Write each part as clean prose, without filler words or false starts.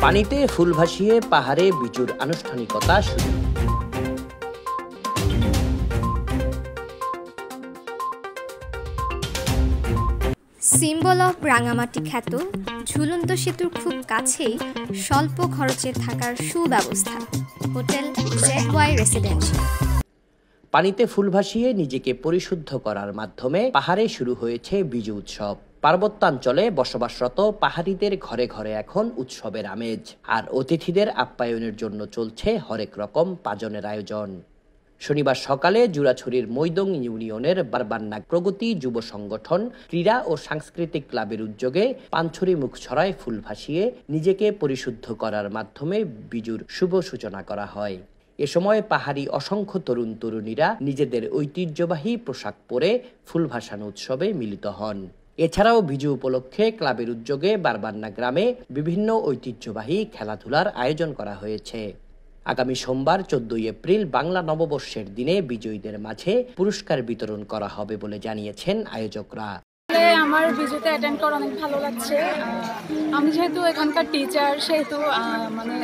পানিতে ফুল ভাসিয়ে পাহাড়ে বিজুর আনুষ্ঠানিকতা শুরু। সিম্বল অফ রাঙামাটি খ্যাত ঝুলন্ত সেতুর খুব কাছেই স্বল্প খরচে থাকার সুব্যবস্থা, হোটেল ZY রেসিডেন্সি। পানিতে ফুল ভাসিয়ে নিজেকে পরিশুদ্ধ করার মাধ্যমে পাহাড়ে শুরু হয়েছে বিজু উৎসব। পার্বত্যাঞ্চলে বসবাসরত পাহাড়িদের ঘরে ঘরে এখন উৎসবের আমেজ, আর অতিথিদের আপ্যায়নের জন্য চলছে হরেক রকম পাজনের আয়োজন। শনিবার সকালে জুরাছড়ির মৈদং ইউনিয়নের বারবান্না প্রগতি যুব সংগঠন, ক্রীড়া ও সাংস্কৃতিক ক্লাবের উদ্যোগে পানছড়ি মুখছড়ায় ফুল ভাসিয়ে নিজেকে পরিশুদ্ধ করার মাধ্যমে বিজুর শুভ সূচনা করা হয়। এ সময় পাহাড়ি অসংখ্য তরুণ তরুণীরা নিজেদের ঐতিহ্যবাহী পোশাক পরে ফুল ভাসানো উৎসবে মিলিত হন। এছাড়াও বিজু উপলক্ষে ক্লাবের উদ্যোগে বারবান্না গ্রামে বিভিন্ন ঐতিহ্যবাহী খেলাধুলার আয়োজন করা হয়েছে। আগামী সোমবার 14 এপ্রিল বাংলা নববর্ষের দিনে বিজয়ীদের মাঝে পুরস্কার বিতরণ করা হবে বলে জানিয়েছেন আয়োজকরা। আমার বিজুতে অ্যাটেন্ড করা অনেক ভালো লাগছে। আমি যেহেতু এখানকার টিচার, সেহেতু মানে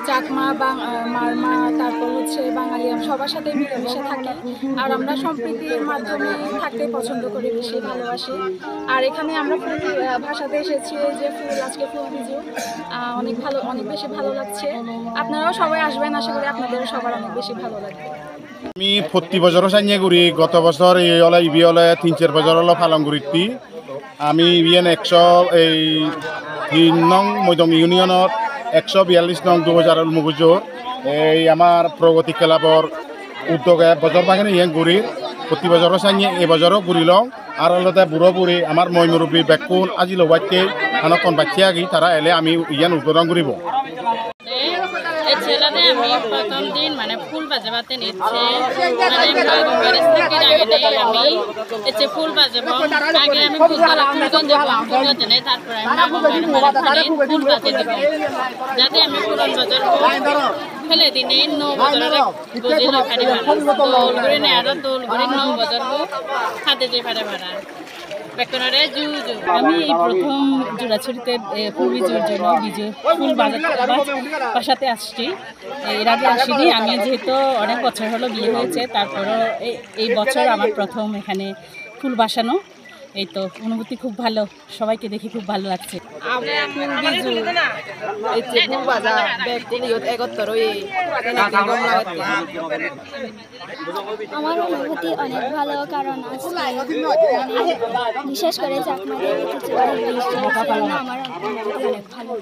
চাকমা বা মারমা, তারপর হচ্ছে বাঙালি, আমি সবার সাথে মিলেমিশে থাকি। আর আমরা সম্প্রীতির মাধ্যমে থাকতে পছন্দ করি, বেশি ভালোবাসি। আর এখানে আমরা ফুল ভাষাতে এসেছি, যে ফুল আজকে ফুল বিজু, অনেক বেশি ভালো লাগছে। আপনারাও সবাই আসবেন, আশা করি আপনাদেরও সবার অনেক বেশি ভালো লাগবে। আমি প্রতি বছরও সাইনে করি, গত বছর এই হলে ইবি হলে 3-4 বছর হলো পালন করি। আমি ইবিএন 103 নং মৈদং ইউনিয়নের 142 নং 2000 মুগুজোর এই আমার প্রগতি ক্লাবর উদ্যোগে বছর বাগানে ইয়ান ঘুরি। প্রতি বছরও সাইনে এবছরও ঘুরিল। আর আলাদা বুড়ো বুড়ি আমার মই মুরব্বী ব্যাকুল আজি লবাইতে আনকন বাচ্চা আগি তারা এলে আমি ইয়ান উদ্বোধন করিব। ছেলেদের আমি প্রথম দিন মানে ফুল বাজাবাতে নিচ্ছে, মানে ব্যারেজ থেকে আগে আমি ফুল বাজাবো। আগে আমি ফুল জানাই, তারপরে আমি ফুল বাজে দিব, যাতে আমি ফুলন বাজার ফেলে দিনে 9 বাজার বুঝে রাখারি ভাড়া দোল করে নেয়, আরো দোল করে 9 বাজার খাতে যে ভাড়া ভাড়া। আমি এই প্রথম জোড়াছড়িতে ফুল বিজুর জন্য ফুল বাসাতে আসছি। এর আগে আসিনি। আমি যেহেতু অনেক বছর হলো বিয়ে হয়েছে, তারপরও এই বছর আমার প্রথম এখানে ফুল বাসানো। এই তো অনুভূতি খুব ভালো, সবাইকে দেখে খুব ভালো লাগছে। আমার অনুভূতি অনেক ভালো, কারণ বিশেষ করে চাকমাদের আমার অনুভূতি অনেক ভালো।